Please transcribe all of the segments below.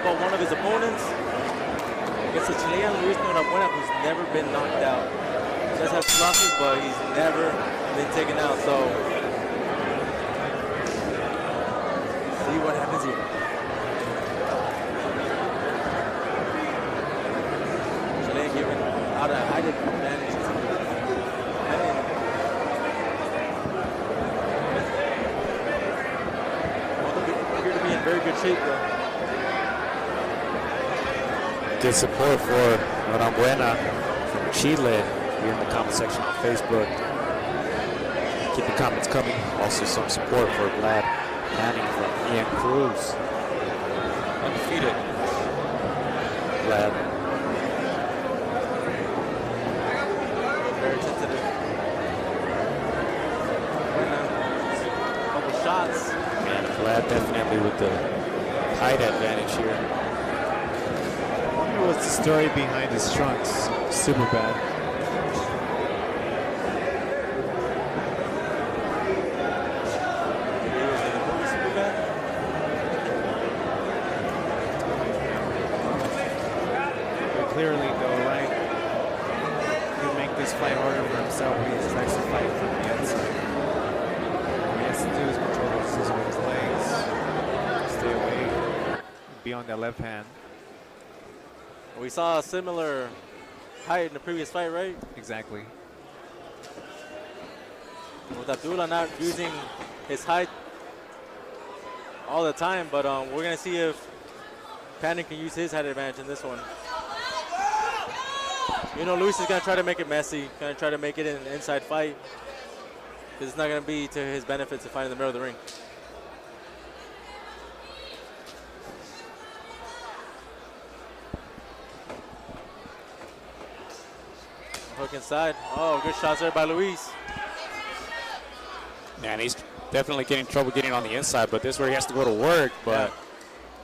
knock out one of his opponents. Against the Chilean Luis Norambuena, who's never been knocked out. He does have losses, but he's never been taken out. So, see what happens here. Chilean giving out a height advantage to Panin. Both appear to be in very good shape, though. Good support for Norambuena from Chile here in the comment section on Facebook. Keep the comments coming. Also some support for Vlad Panin from Ian Cruz. Undefeated. Vlad. Very tentative. Couple shots. And Vlad definitely with the height advantage here. What's the story behind his trunks? Super bad. But clearly, though, right? He'll make this fight harder for himself when he tries to fight from the inside. What he has to do is control his position with his legs, stay away, be on that left hand. We saw a similar height in the previous fight, right? Exactly. With Abdullah not using his height all the time, but we're going to see if Panin can use his height advantage in this one. You know, Luis is going to try to make it messy, going to try to make it an inside fight, because it's not going to be to his benefit to fight in the middle of the ring. Hook inside. Oh, good shots there by Luis. Man, he's definitely getting trouble getting on the inside, but this is where he has to go to work. But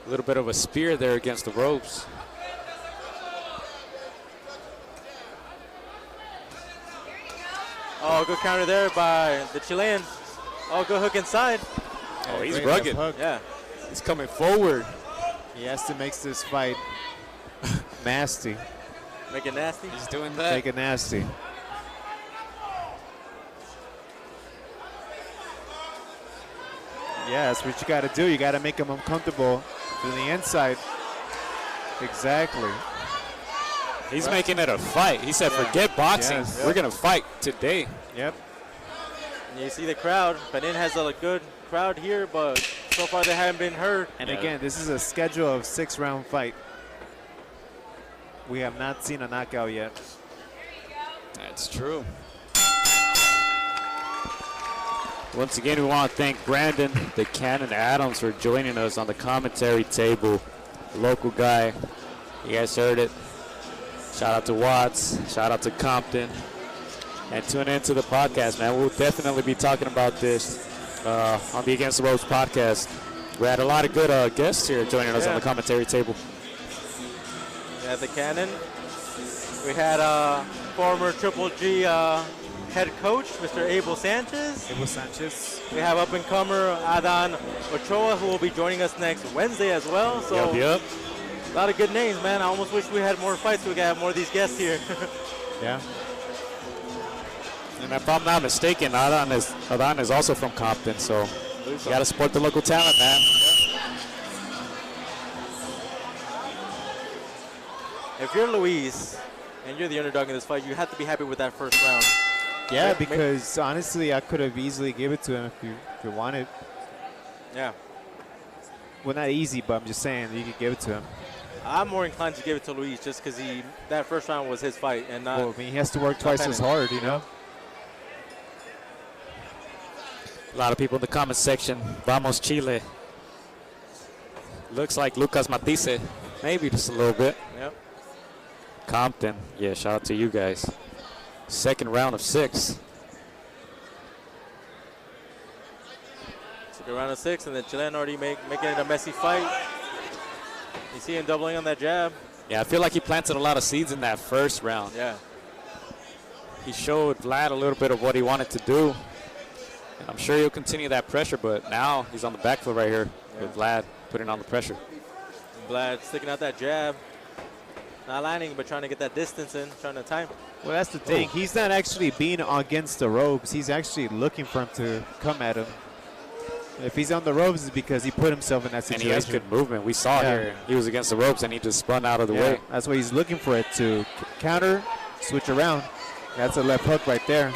a little bit of a spear there against the ropes. Oh, good counter there by the Chilean. Oh, good hook inside. Oh, he's rugged. Yeah. He's coming forward. He has to make this fight nasty. Make it nasty. He's doing that. Make it nasty. Yeah, that's what you got to do. You got to make him uncomfortable to the inside. Exactly. He's making it a fight. He said, forget boxing. Yes. We're going to fight today. Yep. And you see the crowd. Panin has a good crowd here, but so far they haven't been heard. And again, this is a schedule of 6-round fight. We have not seen a knockout yet. That's true. Once again, we want to thank Brandon the Cannon Adams for joining us on the commentary table. Local guy. You guys heard it. Shout out to Watts. Shout out to Compton. And tune in to the podcast, man. We'll definitely be talking about this on the Against the Ropes podcast. We had a lot of good guests here joining us on the commentary table. We had the Cannon. We had former Triple G head coach, Mr. Abel Sanchez. We have up-and-comer Adan Ochoa, who will be joining us next Wednesday as well. So Yep. a lot of good names, man. I almost wish we had more fights so we could have more of these guests here. Yeah. And if I'm not mistaken, Adan is also from Compton, so you got to support the local talent, man. If you're Luis and you're the underdog in this fight, you have to be happy with that first round. Yeah, because honestly, I could have easily gave it to him if you wanted. Yeah. Well, not easy, but I'm just saying you could give it to him. I'm more inclined to give it to Luis just because that first round was his fight and not. Well, I mean, he has to work twice as hard, you know. A lot of people in the comment section. Vamos Chile. Looks like Lucas Matisse. Maybe just a little bit. Yep. Compton. Yeah, shout out to you guys. Second round of 6. Second round of 6, and the Chilean already making it a messy fight. You see him doubling on that jab. Yeah, I feel like he planted a lot of seeds in that first round. Yeah. He showed Vlad a little bit of what he wanted to do. And I'm sure he'll continue that pressure, but now he's on the back foot right here with Vlad putting on the pressure. Vlad sticking out that jab. Not landing, but trying to get that distance in, trying to time. Well, that's the thing. He's not actually being against the ropes. He's actually looking for him to come at him. If he's on the ropes, it's because he put himself in that situation. And he has good movement. We saw here. He was against the ropes, and he just spun out of the way. That's what he's looking for, it to counter, switch around. That's a left hook right there.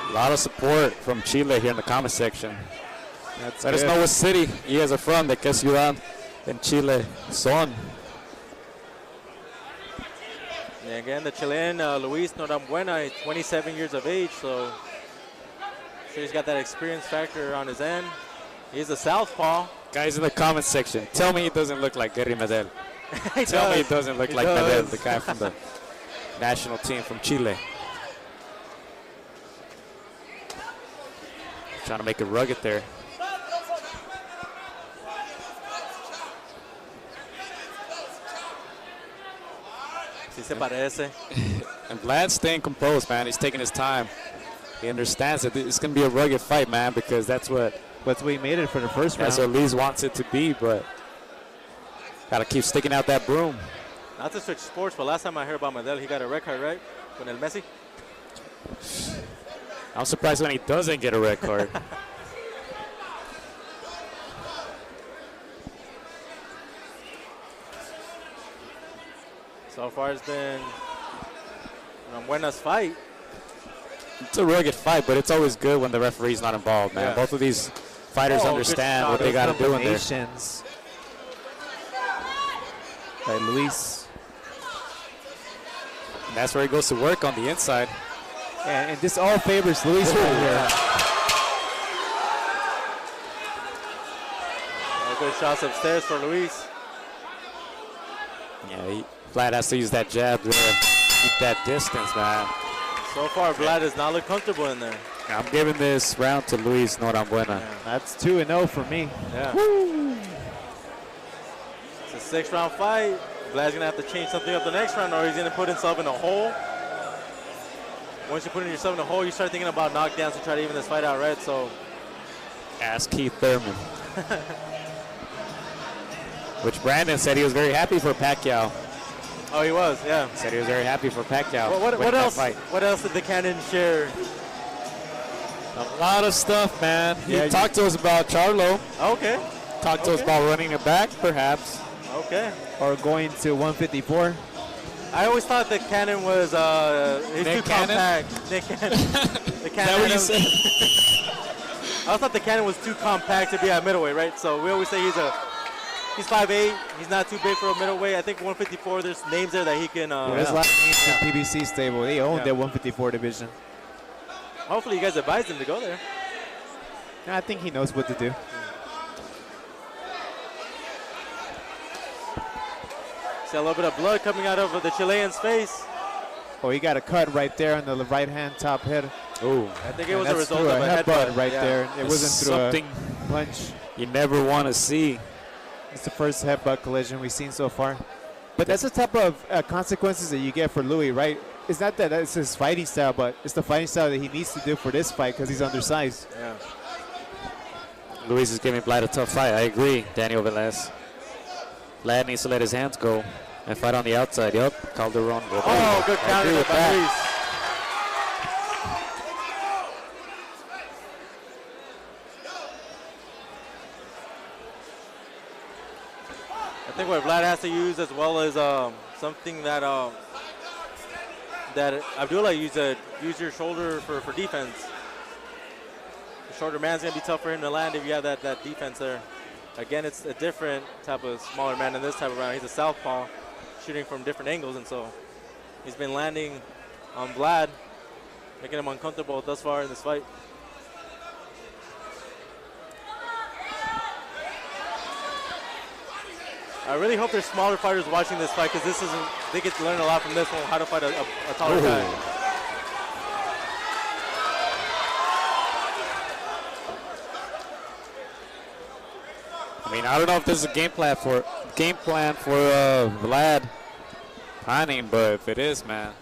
A lot of support from Chile here in the comment section. Let us know what city you guys are from, de qué ciudad en Chile son. And again, the Chilean Luis Norambuena, 27 years of age, so sure he's got that experience factor on his end. He's a southpaw. Guys in the comment section, tell me he doesn't look like Gary Medel. Tell me he doesn't look like Medel, the guy from the national team from Chile. Trying to make it rugged there. Sí se parece. And Vlad's staying composed, man. He's taking his time. He understands that it's going to be a rugged fight, man, because that's what we made it for the first round. That's what Lee's wants it to be, but got to keep sticking out that broom. Not to switch sports, but last time I heard about Medel, he got a red card, right? Con el Messi. I'm surprised when he doesn't get a red card. So far it's been Buena's fight. It's a rugged fight, but it's always good when the referee's not involved, man. Yeah. Both of these fighters understand what they got to do in there. By Luis. And that's where he goes to work on the inside. And this all favors Luis right here. Good shots upstairs for Luis. Yeah, Vlad has to use that jab to keep that distance, man. So far, Vlad does not look comfortable in there. I'm giving this round to Luis Norambuena. Yeah, that's 2-0 for me. Yeah. Woo. It's a 6-round fight. Vlad's going to have to change something up the next round, or he's going to put himself in a hole. Once you put yourself in a hole, you start thinking about knockdowns to try to even this fight out, right? So, ask Keith Thurman. Which Brandon said he was very happy for Pacquiao. Oh, he was, yeah. Said he was very happy for Pacquiao. What else? What else did the Cannon share? A lot of stuff, man. Yeah, he talked to us about Charlo. Okay. Talked to us about running it back, perhaps. Okay. Or going to 154. I always thought that Cannon was Nick too Cannon? compact. Nick Cannon. The Is that what you said? I always thought the Cannon was too compact to be at middleweight, right? So we always say he's 5'8". He's not too big for a middleweight. I think 154, there's names there that he can. There's a lot of names in PBC stable. They own their 154 division. Hopefully you guys advise him to go there. I think he knows what to do. See a little bit of blood coming out of the Chilean's face. Oh, he got a cut right there on the right hand top head. Oh, I think it was a result of a headbutt right there. It wasn't through something a punch. You never want to see. It's the first headbutt collision we've seen so far. But that's the type of consequences that you get for Louis, right? It's not that it's his fighting style, but it's the fighting style that he needs to do for this fight because he's undersized. Yeah. Luis is giving Vlad a tough fight. I agree, Daniel Velez. Vlad needs to let his hands go and fight on the outside. Yep, Calderon. Oh, good counter by Luis. I think what Vlad has to use as well as something that Abdullah used, use your shoulder for defense. The shorter man's going to be tough for him to land if you have that defense there. Again, it's a different type of smaller man in this type of round. He's a southpaw, shooting from different angles, and so he's been landing on Vlad, making him uncomfortable thus far in this fight. I really hope there's smaller fighters watching this fight because they get to learn a lot from this one, how to fight a taller guy. I mean, I don't know if this is a game plan for Vlad Panin, but if it is, man,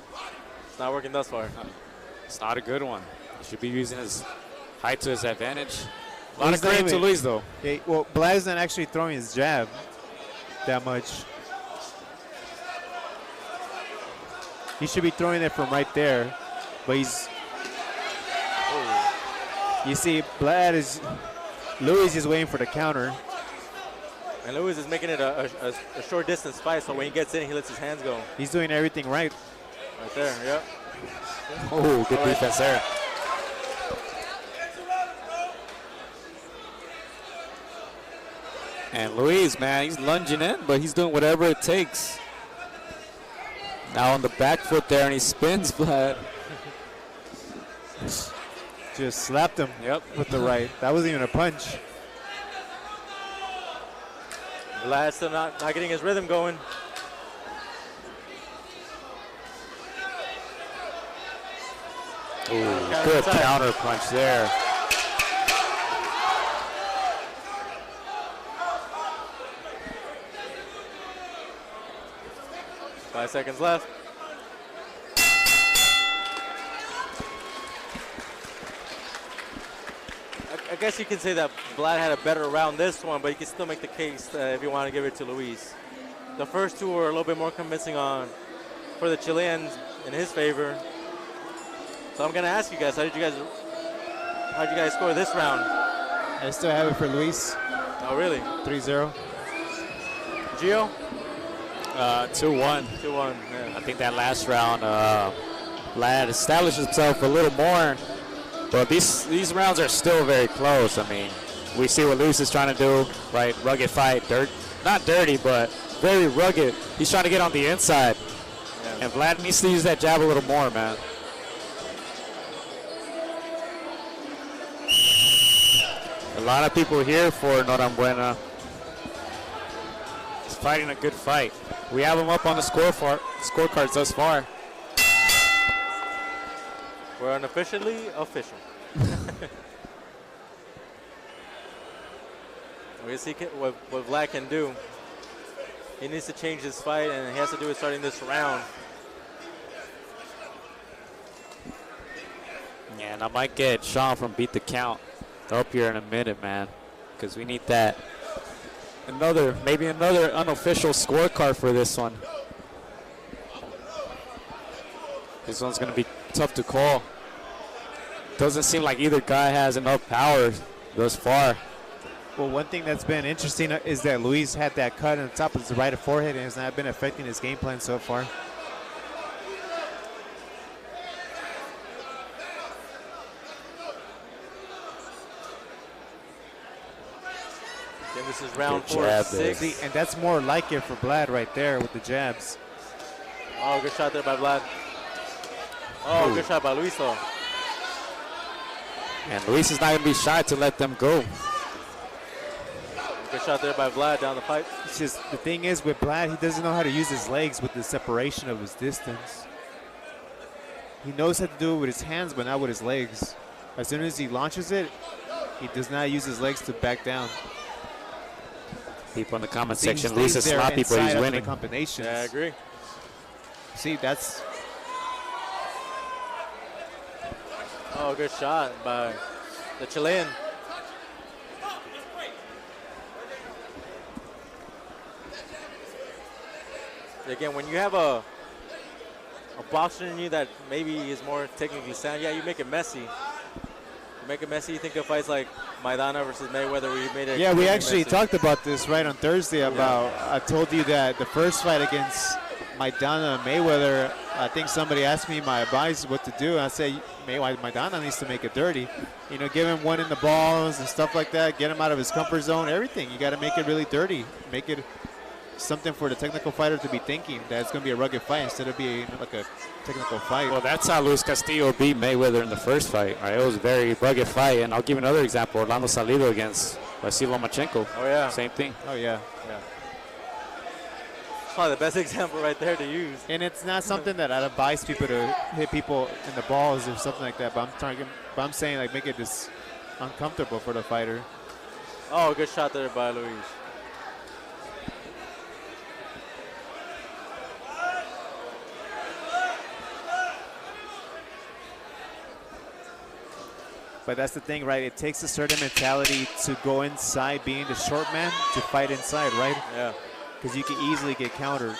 it's not working thus far. It's not a good one. He should be using his height to his advantage. A lot of credit to Luis, though. Okay, well, Vlad isn't actually throwing his jab that much. He should be throwing it from right there, but he's. You see, Luis is waiting for the counter. And Luis is making it a short distance fight, so when he gets in, he lets his hands go. He's doing everything right. Right there, yep. Oh, good defense there. And Luis, man, he's lunging in, but he's doing whatever it takes. Now on the back foot there, and he spins Vlad. Just slapped him with the right. That wasn't even a punch. Vlad's still not getting his rhythm going. Ooh, good counter punch there. Five seconds left. I guess you can say that Vlad had a better round this one, but you can still make the case if you want to give it to Luis. The first two were a little bit more convincing for the Chileans in his favor. So I'm gonna ask you guys, how'd you guys score this round? I still have it for Luis. Oh really? 3-0. Gio? 2-1. 2-1. Yeah. I think that last round, Vlad established himself a little more. But these rounds are still very close. I mean, we see what Luis is trying to do, right? Rugged fight, not dirty, but very rugged. He's trying to get on the inside. Yeah. And Vlad needs to use that jab a little more, man. A lot of people here for Norambuena. He's fighting a good fight. We have him up on the scorecards thus far. We're unofficially official. We'll see what Vlad can do. He needs to change his fight, and he has to do it starting this round. Yeah, and I might get Sean from Beat the Count up here in a minute, man, because we need that. Maybe another unofficial scorecard for this one. This one's going to be tough to call. Doesn't seem like either guy has enough power thus far. Well, one thing that's been interesting is that Luis had that cut on the top of his right forehead and has not been affecting his game plan so far. Again, this is round 4 of 6. See, and that's more like it for Vlad right there with the jabs. Oh, good shot there by Vlad. Oh, good shot by Luis, though. And Luis is not going to be shy to let them go. Good shot there by Vlad down the pipe. It's just, the thing is with Vlad, he doesn't know how to use his legs with the separation of his distance. He knows how to do it with his hands, but not with his legs. As soon as he launches it, he does not use his legs to back down. People in the comment section, Luis is sloppy, but he's winning. Combinations. Yeah, I agree. See, that's... Oh, good shot by the Chilean. Again, when you have a boxer in you that maybe is more technically sound, yeah, you make it messy. You make it messy. You think of fights like Maidana versus Mayweather where you made it. Yeah, we actually talked about this right on Thursday about, I told you that the first fight against Maidana and Mayweather, I think somebody asked me my advice what to do. And I said, Maidana needs to make it dirty. You know, give him one in the balls and stuff like that. Get him out of his comfort zone, everything. You got to make it really dirty. Make it something for the technical fighter to be thinking that it's going to be a rugged fight instead of being like a technical fight. Well, that's how Luis Castillo beat Mayweather in the first fight. Right? It was a very rugged fight. And I'll give you another example. Orlando Salido against Vasily Lomachenko. Oh, yeah. Same thing. Oh, yeah. Yeah. Probably the best example right there to use. And it's not something that I'd advise people to hit people in the balls or something like that. But I'm saying like make it just uncomfortable for the fighter. Oh, good shot there by Luis. But that's the thing, right? It takes a certain mentality to go inside, being the short man, to fight inside, right? Yeah. Because you can easily get countered.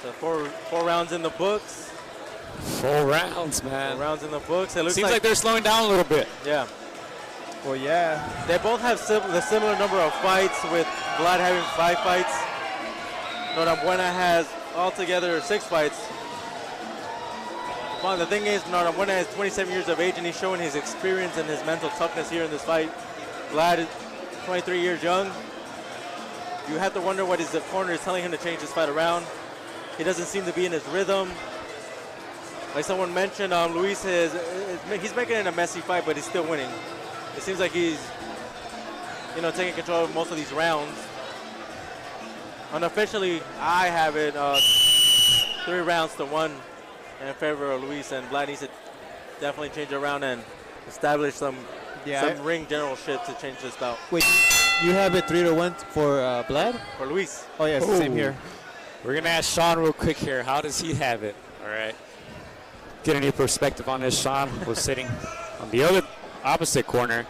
So four rounds in the books. 4 rounds, man. 4 rounds in the books. It looks Seems like they're slowing down a little bit. Yeah. Well, yeah. They both have the similar number of fights, with Vlad having 5 fights. Norambuena has altogether 6 fights. Well, the thing is, Norambuena is 27 years of age, and he's showing his experience and his mental toughness here in this fight. Vlad is 23 years young. You have to wonder what his corner is telling him to change this fight around. He doesn't seem to be in his rhythm. Like someone mentioned, Luis he's making it a messy fight, but he's still winning. It seems like he's, taking control of most of these rounds. Unofficially, I have it 3 rounds to 1 in favor of Luis, and Vlad needs to definitely change around and establish some ring general shit to change this bout. Wait, you have it 3-1 for Vlad? For Luis. Oh, yes, same here. We're going to ask Sean real quick here. How does he have it? All right. Get any perspective on this. Sean was sitting on the other opposite corner.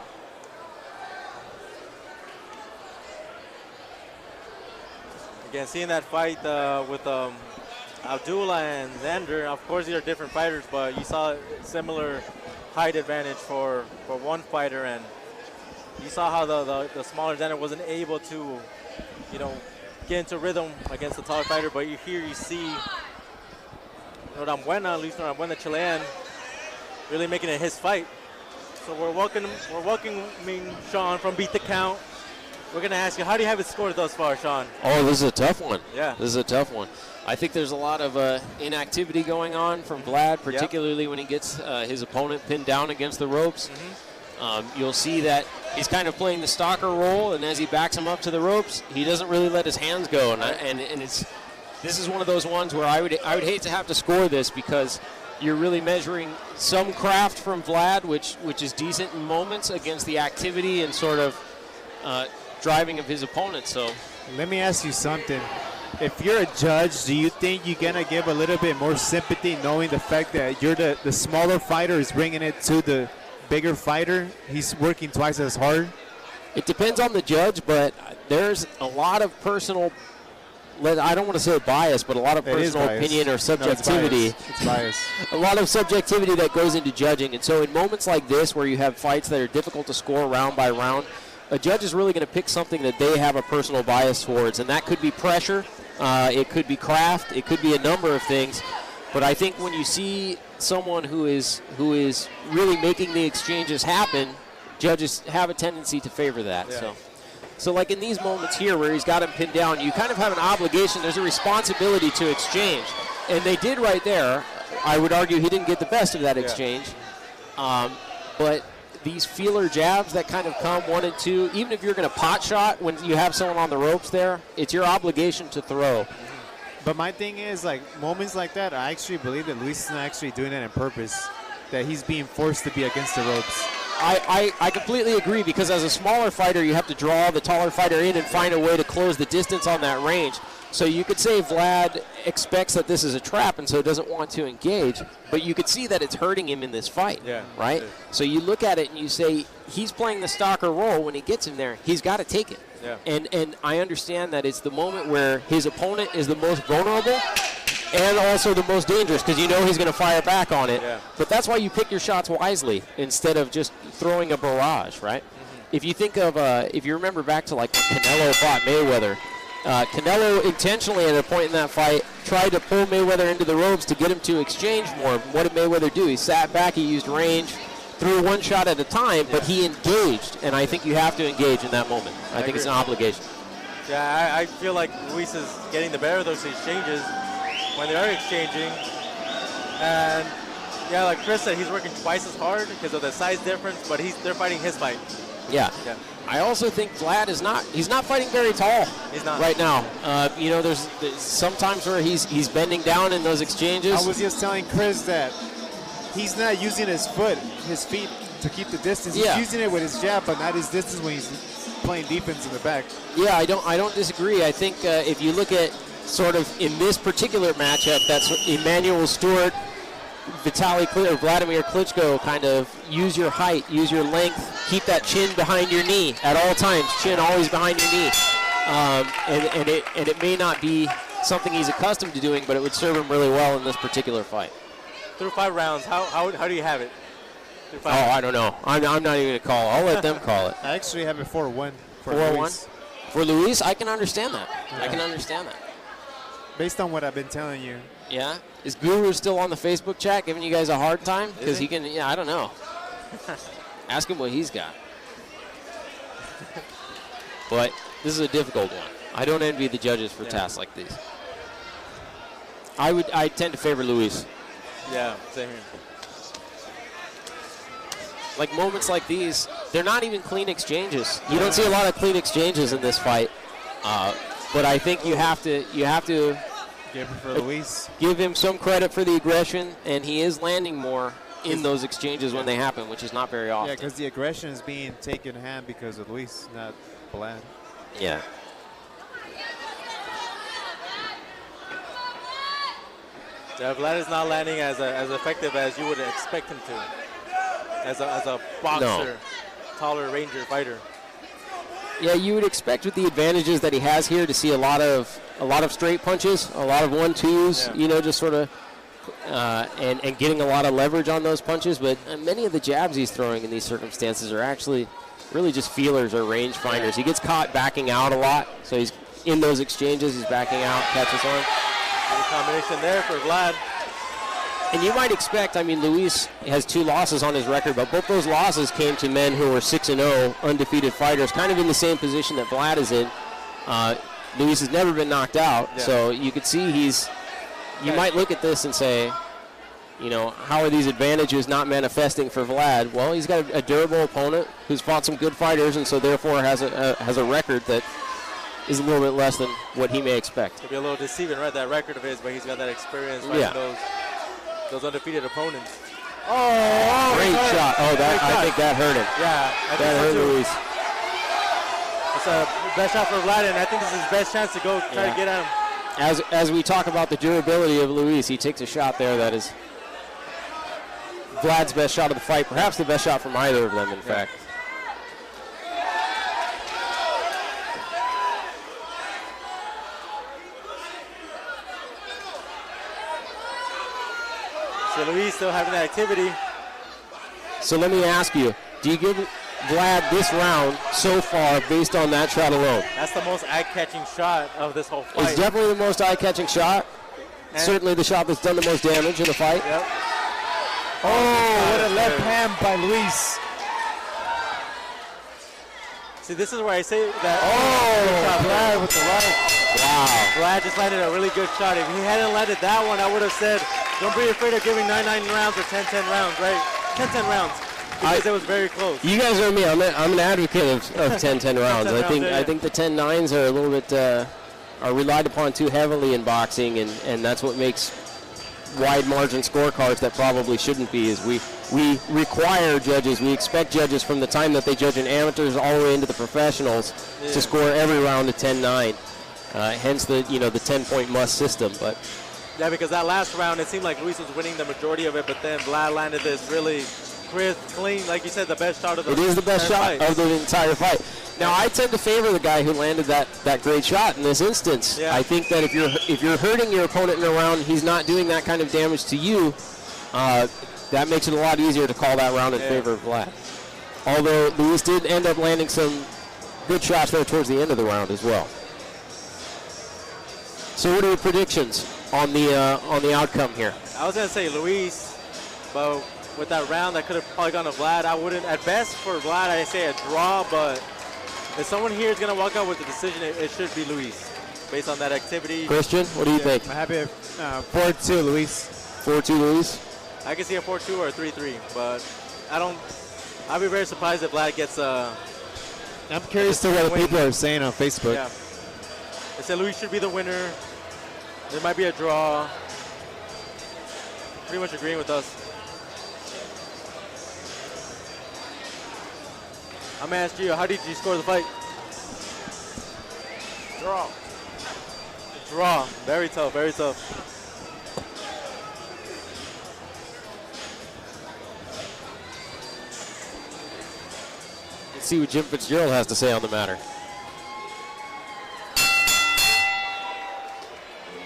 Again, seeing that fight with Abdullah and Xander, of course these are different fighters, but you saw a similar height advantage for one fighter, and you saw how the smaller Xander wasn't able to, get into rhythm against the taller fighter. But you see Norambuena, at least Norambuena Chilean, really making it his fight. So we're welcoming Sean from Beat the Count. We're going to ask you, how do you have it scored thus far, Sean? Oh, this is a tough one. Yeah. This is a tough one. I think there's a lot of inactivity going on from Vlad, particularly when he gets his opponent pinned down against the ropes. Mm-hmm. You'll see that he's kind of playing the stalker role, and as he backs him up to the ropes, he doesn't really let his hands go. And this is one of those ones where I would hate to have to score this, because you're really measuring some craft from Vlad, which is decent in moments, against the activity and sort of driving of his opponent. So let me ask you something. If you're a judge, do you think you're going to give a little bit more sympathy knowing the fact that you're the smaller fighter is bringing it to the bigger fighter? He's working twice as hard. It depends on the judge, but there's a lot of personal, I don't want to say bias, but a lot of personal opinion or subjectivity. No, it's bias. A lot of subjectivity that goes into judging. And so in moments like this, where you have fights that are difficult to score round by round, a judge is really going to pick something that they have a personal bias towards, and that could be pressure, it could be craft, it could be a number of things. But I think when you see someone who is really making the exchanges happen, judges have a tendency to favor that. Yeah. So like in these moments here where he's got him pinned down, you kind of have an obligation, there's a responsibility to exchange. And they did right there. I would argue he didn't get the best of that exchange. But these feeler jabs that kind of come 1 and 2, even if you're going to pot shot when you have someone on the ropes there, it's your obligation to throw. But my thing is, like, moments like that, I actually believe that Luis is not actually doing it on purpose, that he's being forced to be against the ropes. I completely agree, because as a smaller fighter, you have to draw the taller fighter in and find a way to close the distance on that range. So you could say Vlad expects that this is a trap and so doesn't want to engage, but you could see that it's hurting him in this fight, right? So you look at it and you say, he's playing the stalker role. When he gets him there, he's got to take it. Yeah. And I understand that it's the moment where his opponent is the most vulnerable and also the most dangerous, because you know he's going to fire back on it. Yeah. But that's why you pick your shots wisely instead of just throwing a barrage, right? Mm-hmm. If you think of, if you remember back to like when Canelo fought Mayweather, Canelo intentionally at a point in that fight tried to pull Mayweather into the ropes to get him to exchange more. What did Mayweather do? He sat back, he used range, threw one shot at a time, but he engaged, and I think you have to engage in that moment. I think it's an obligation. Yeah, I feel like Luis is getting the better of those exchanges when they are exchanging. And yeah, like Chris said, he's working twice as hard because of the size difference, but they're fighting his fight. Yeah. I also think Vlad he's not fighting very tall. He's not. Right now. There's sometimes where he's bending down in those exchanges. I was just telling Chris that he's not using his feet to keep the distance. He's using it with his jab, but not his distance when he's playing defense in the back. Yeah, I don't disagree. I think if you look at sort of in this particular matchup, that's Emmanuel Stewart, Vladimir Klitschko, kind of use your height, use your length, keep that chin behind your knee at all times. Chin always behind your knee, and it may not be something he's accustomed to doing, but it would serve him really well in this particular fight. Through 5 rounds, how do you have it? Oh, I don't know. I'm not even going to call. I'll let them call it. I actually have it 4-1. 4-1? For Luis, I can understand that. Yeah. I can understand that. Based on what I've been telling you. Yeah? Is Guru still on the Facebook chat giving you guys a hard time? Because he can, yeah, I don't know. Ask him what he's got. But this is a difficult one. I don't envy the judges for tasks like these. I tend to favor Luis. Yeah, same here. Like moments like these, they're not even clean exchanges. You don't see a lot of clean exchanges in this fight. But I think you have to give him some credit for the aggression, and he is landing more in those exchanges when they happen, which is not very often. Yeah, because the aggression is being taken in hand because of Luis, not Vlad. Yeah. Yeah, Vlad is not landing as effective as you would expect him to. As a boxer, taller ranger fighter. Yeah, you would expect with the advantages that he has here to see a lot of straight punches, a lot of 1-2s, you know, just sort of, and getting a lot of leverage on those punches. But many of the jabs he's throwing in these circumstances are actually really just feelers or range finders. He gets caught backing out a lot, so he's in those exchanges, he's backing out, catches on. Good combination there for Vlad. And you might expect, I mean, Luis has 2 losses on his record, but both those losses came to men who were 6-0, undefeated fighters, kind of in the same position that Vlad is in. Luis has never been knocked out, so you could see you might look at this and say, you know, how are these advantages not manifesting for Vlad? Well, he's got a durable opponent who's fought some good fighters, and so therefore has a record that is a little bit less than what he may expect. It'll be a little deceiving, right, that record of his, but he's got that experience fighting those undefeated opponents. Oh, great shot. Oh, I think that hurt him. Yeah, that hurt Luis. It's a best shot for Vlad, and I think this is his best chance to go try to get at him. As we talk about the durability of Luis, he takes a shot there that is Vlad's best shot of the fight, perhaps the best shot from either of them, in fact. So Luis still having that activity. So let me ask you, do you give Vlad this round so far based on that shot alone? That's the most eye-catching shot of this whole fight. It's definitely the most eye-catching shot. And certainly the shot that's done the most damage in the fight. Yep. Oh, what a left hand by Luis. See, this is where I say that. Oh, Vlad with the right. Wow. Vlad just landed a really good shot. If he hadn't landed that one, I would have said, don't be afraid of giving 9-9 rounds or 10-10 rounds, right? 10-10 rounds, because it was very close. You guys know me. I'm an advocate of 10-10 rounds. I think the 10-9s are a little bit are relied upon too heavily in boxing, and that's what makes wide margin scorecards that probably shouldn't be. Is we require judges, we expect judges from the time that they judge in amateurs all the way into the professionals to score every round a 10-9. Hence the 10-point must system, but. Yeah, because that last round, it seemed like Luis was winning the majority of it, but then Vlad landed this really crisp, clean, like you said, the best shot of the fight. It is the best shot of the entire fight. Now, I tend to favor the guy who landed that great shot in this instance. Yeah. I think that if you're hurting your opponent in a round, he's not doing that kind of damage to you, that makes it a lot easier to call that round in favor of Vlad. Although Luis did end up landing some good shots there towards the end of the round as well. So what are your predictions on the outcome here? I was going to say Luis, but with that round that could have probably gone to Vlad, I wouldn't. At best for Vlad, I say a draw, but if someone here is going to walk out with the decision, it should be Luis, based on that activity. Christian, what do you think? I'm happy 4-2 Luis. 4-2 Luis? I can see a 4-2 or a 3-3, but I'd be very surprised if Vlad gets I'm curious to what the people are saying on Facebook. Yeah. They said Luis should be the winner. There might be a draw. Pretty much agreeing with us. I'm going to ask you, how did you score the fight? Draw. Draw. Very tough, very tough. Let's see what Jim Fitzgerald has to say on the matter.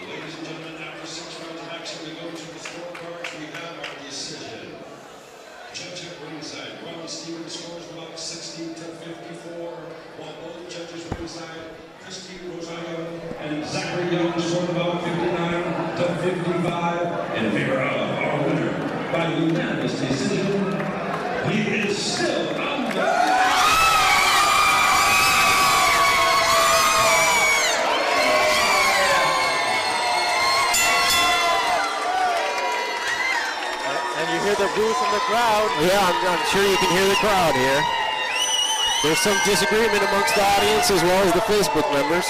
Ladies and gentlemen, after 6 rounds of action, we go to the scorecards. We have our decision. Judge at ringside, Ron Stevens scores about 60-54, while both judges ringside, Krysti, Rosario, and Zachary scored about 59-55 in favor of our winner by unanimous decision. He is still undefeated. The boos from the crowd. Yeah, I'm sure you can hear the crowd here. There's some disagreement amongst the audience as well as the Facebook members.